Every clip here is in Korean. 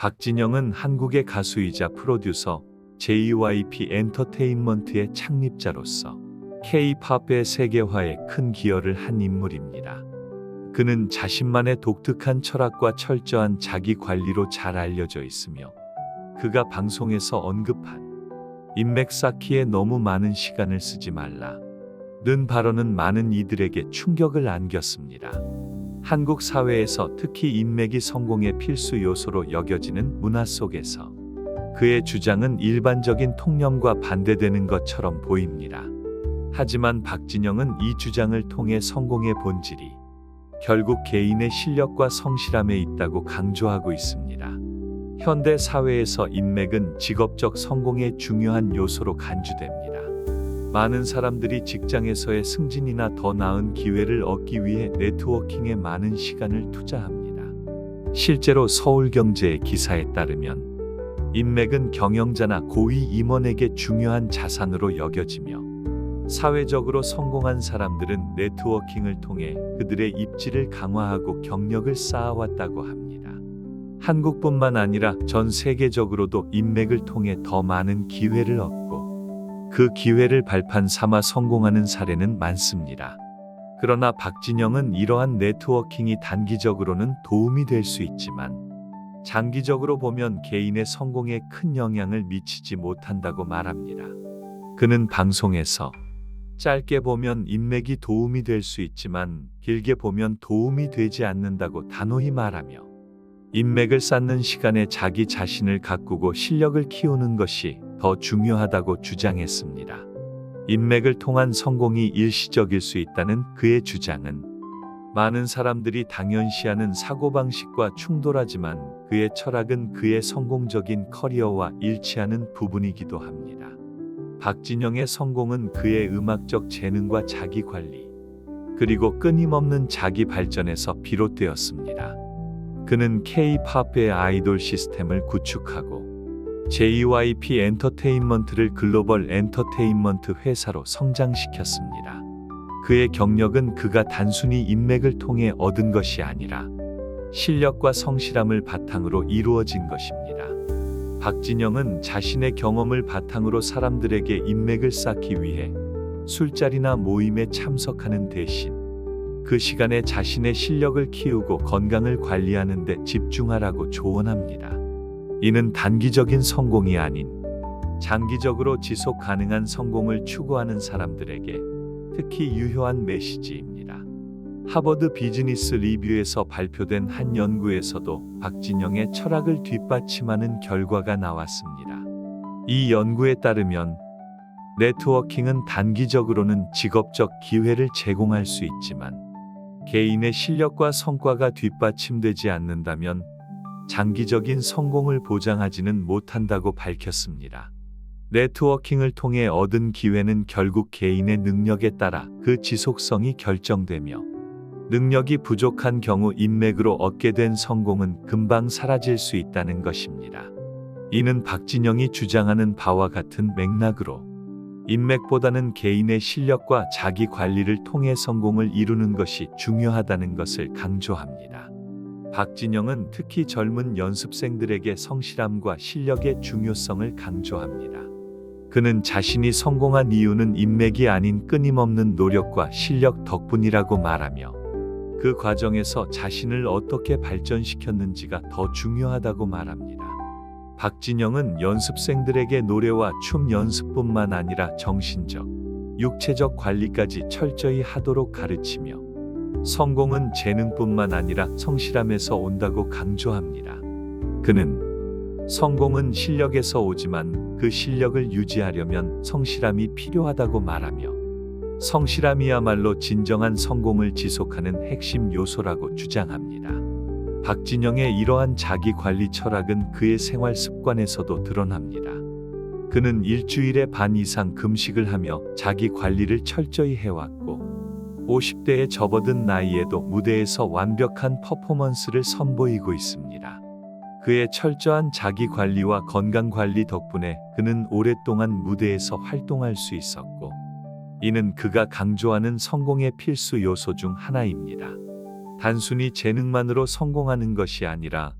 박진영은 한국의 가수이자 프로듀서 JYP 엔터테인먼트의 창립자로서 K-팝의 세계화에 큰 기여를 한 인물입니다. 그는 자신만의 독특한 철학과 철저한 자기 관리로 잘 알려져 있으며 그가 방송에서 언급한 인맥 쌓기에 너무 많은 시간을 쓰지 말라는 발언은 많은 이들에게 충격을 안겼습니다. 한국 사회에서 특히 인맥이 성공의 필수 요소로 여겨지는 문화 속에서 그의 주장은 일반적인 통념과 반대되는 것처럼 보입니다. 하지만 박진영은 이 주장을 통해 성공의 본질이 결국 개인의 실력과 성실함에 있다고 강조하고 있습니다. 현대 사회에서 인맥은 직업적 성공의 중요한 요소로 간주됩니다. 많은 사람들이 직장에서의 승진이나 더 나은 기회를 얻기 위해 네트워킹에 많은 시간을 투자합니다. 실제로 서울경제의 기사에 따르면 인맥은 경영자나 고위 임원에게 중요한 자산으로 여겨지며 사회적으로 성공한 사람들은 네트워킹을 통해 그들의 입지를 강화하고 경력을 쌓아왔다고 합니다. 한국뿐만 아니라 전 세계적으로도 인맥을 통해 더 많은 기회를 얻고 그 기회를 발판 삼아 성공하는 사례는 많습니다. 그러나 박진영은 이러한 네트워킹이 단기적으로는 도움이 될 수 있지만 장기적으로 보면 개인의 성공에 큰 영향을 미치지 못한다고 말합니다. 그는 방송에서 짧게 보면 인맥이 도움이 될 수 있지만 길게 보면 도움이 되지 않는다고 단호히 말하며 인맥을 쌓는 시간에 자기 자신을 가꾸고 실력을 키우는 것이 더 중요하다고 주장했습니다. 인맥을 통한 성공이 일시적일 수 있다는 그의 주장은 많은 사람들이 당연시하는 사고방식과 충돌하지만 그의 철학은 그의 성공적인 커리어와 일치하는 부분이기도 합니다. 박진영의 성공은 그의 음악적 재능과 자기 관리, 그리고 끊임없는 자기 발전에서 비롯되었습니다. 그는 K-팝의 아이돌 시스템을 구축하고 JYP 엔터테인먼트를 글로벌 엔터테인먼트 회사로 성장시켰습니다. 그의 경력은 그가 단순히 인맥을 통해 얻은 것이 아니라 실력과 성실함을 바탕으로 이루어진 것입니다. 박진영은 자신의 경험을 바탕으로 사람들에게 인맥을 쌓기 위해 술자리나 모임에 참석하는 대신 그 시간에 자신의 실력을 키우고 건강을 관리하는 데 집중하라고 조언합니다. 이는 단기적인 성공이 아닌 장기적으로 지속 가능한 성공을 추구하는 사람들에게 특히 유효한 메시지입니다. 하버드 비즈니스 리뷰에서 발표된 한 연구에서도 박진영의 철학을 뒷받침하는 결과가 나왔습니다. 이 연구에 따르면 네트워킹은 단기적으로는 직업적 기회를 제공할 수 있지만 개인의 실력과 성과가 뒷받침되지 않는다면 장기적인 성공을 보장하지는 못한다고 밝혔습니다. 네트워킹을 통해 얻은 기회는 결국 개인의 능력에 따라 그 지속성이 결정되며 능력이 부족한 경우 인맥으로 얻게 된 성공은 금방 사라질 수 있다는 것입니다. 이는 박진영이 주장하는 바와 같은 맥락으로 인맥보다는 개인의 실력과 자기 관리를 통해 성공을 이루는 것이 중요하다는 것을 강조합니다. 박진영은 특히 젊은 연습생들에게 성실함과 실력의 중요성을 강조합니다. 그는 자신이 성공한 이유는 인맥이 아닌 끊임없는 노력과 실력 덕분이라고 말하며 그 과정에서 자신을 어떻게 발전시켰는지가 더 중요하다고 말합니다. 박진영은 연습생들에게 노래와 춤 연습뿐만 아니라 정신적, 육체적 관리까지 철저히 하도록 가르치며 성공은 재능뿐만 아니라 성실함에서 온다고 강조합니다. 그는 성공은 실력에서 오지만 그 실력을 유지하려면 성실함이 필요하다고 말하며 성실함이야말로 진정한 성공을 지속하는 핵심 요소라고 주장합니다. 박진영의 이러한 자기 관리 철학은 그의 생활 습관에서도 드러납니다. 그는 일주일에 반 이상 금식을 하며 자기 관리를 철저히 해왔고 50대에 접어든 나이에도 무대에서 완벽한 퍼포먼스를 선보이고 있습니다. 그의 철저한 자기 관리와 건강 관리 덕분에 그는 오랫동안 무대에서 활동할 수 있었고 이는 그가 강조하는 성공의 필수 요소 중 하나입니다. 단순히 재능만으로 성공하는 것이 아니라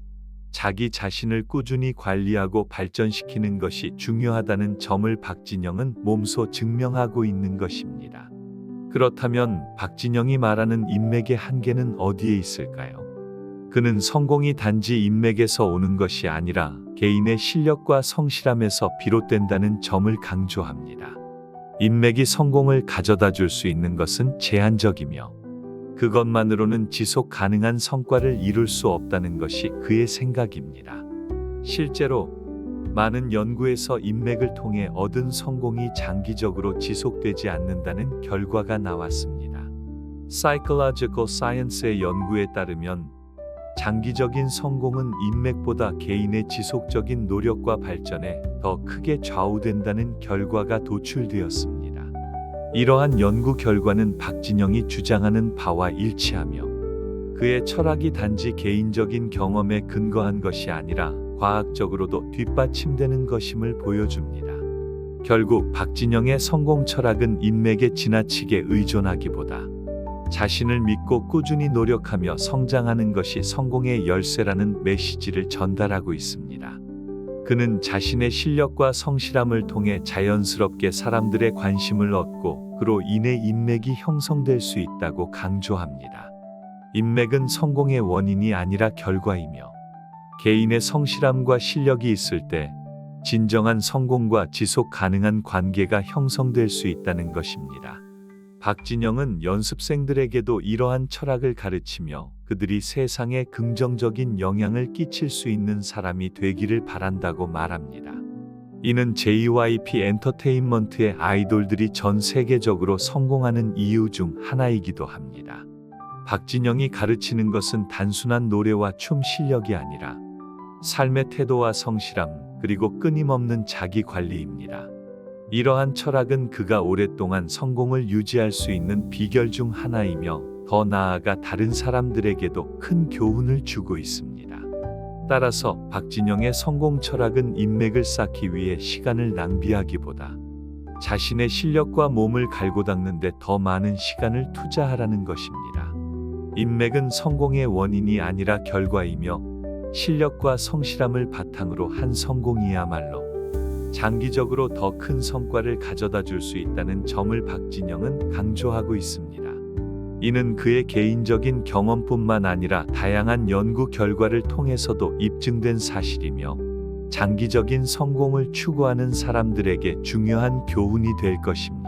자기 자신을 꾸준히 관리하고 발전시키는 것이 중요하다는 점을 박진영은 몸소 증명하고 있는 것입니다. 그렇다면 박진영이 말하는 인맥의 한계는 어디에 있을까요? 그는 성공이 단지 인맥에서 오는 것이 아니라 개인의 실력과 성실함에서 비롯된다는 점을 강조합니다. 인맥이 성공을 가져다 줄 수 있는 것은 제한적이며 그것만으로는 지속 가능한 성과를 이룰 수 없다는 것이 그의 생각입니다. 실제로 많은 연구에서 인맥을 통해 얻은 성공이 장기적으로 지속되지 않는다는 결과가 나왔습니다. Psychological Science의 연구에 따르면 장기적인 성공은 인맥보다 개인의 지속적인 노력과 발전에 더 크게 좌우된다는 결과가 도출되었습니다. 이러한 연구 결과는 박진영이 주장하는 바와 일치하며 그의 철학이 단지 개인적인 경험에 근거한 것이 아니라 과학적으로도 뒷받침되는 것임을 보여줍니다. 결국 박진영의 성공 철학은 인맥에 지나치게 의존하기보다 자신을 믿고 꾸준히 노력하며 성장하는 것이 성공의 열쇠라는 메시지를 전달하고 있습니다. 그는 자신의 실력과 성실함을 통해 자연스럽게 사람들의 관심을 얻고 그로 인해 인맥이 형성될 수 있다고 강조합니다. 인맥은 성공의 원인이 아니라 결과이며 개인의 성실함과 실력이 있을 때 진정한 성공과 지속 가능한 관계가 형성될 수 있다는 것입니다. 박진영은 연습생들에게도 이러한 철학을 가르치며 그들이 세상에 긍정적인 영향을 끼칠 수 있는 사람이 되기를 바란다고 말합니다. 이는 JYP 엔터테인먼트의 아이돌들이 전 세계적으로 성공하는 이유 중 하나이기도 합니다. 박진영이 가르치는 것은 단순한 노래와 춤 실력이 아니라 삶의 태도와 성실함 그리고 끊임없는 자기 관리입니다. 이러한 철학은 그가 오랫동안 성공을 유지할 수 있는 비결 중 하나이며 더 나아가 다른 사람들에게도 큰 교훈을 주고 있습니다. 따라서 박진영의 성공 철학은 인맥을 쌓기 위해 시간을 낭비하기보다 자신의 실력과 몸을 갈고 닦는 데 더 많은 시간을 투자하라는 것입니다. 인맥은 성공의 원인이 아니라 결과이며 실력과 성실함을 바탕으로 한 성공이야말로 장기적으로 더 큰 성과를 가져다 줄 수 있다는 점을 박진영은 강조하고 있습니다. 이는 그의 개인적인 경험뿐만 아니라 다양한 연구 결과를 통해서도 입증된 사실이며 장기적인 성공을 추구하는 사람들에게 중요한 교훈이 될 것입니다.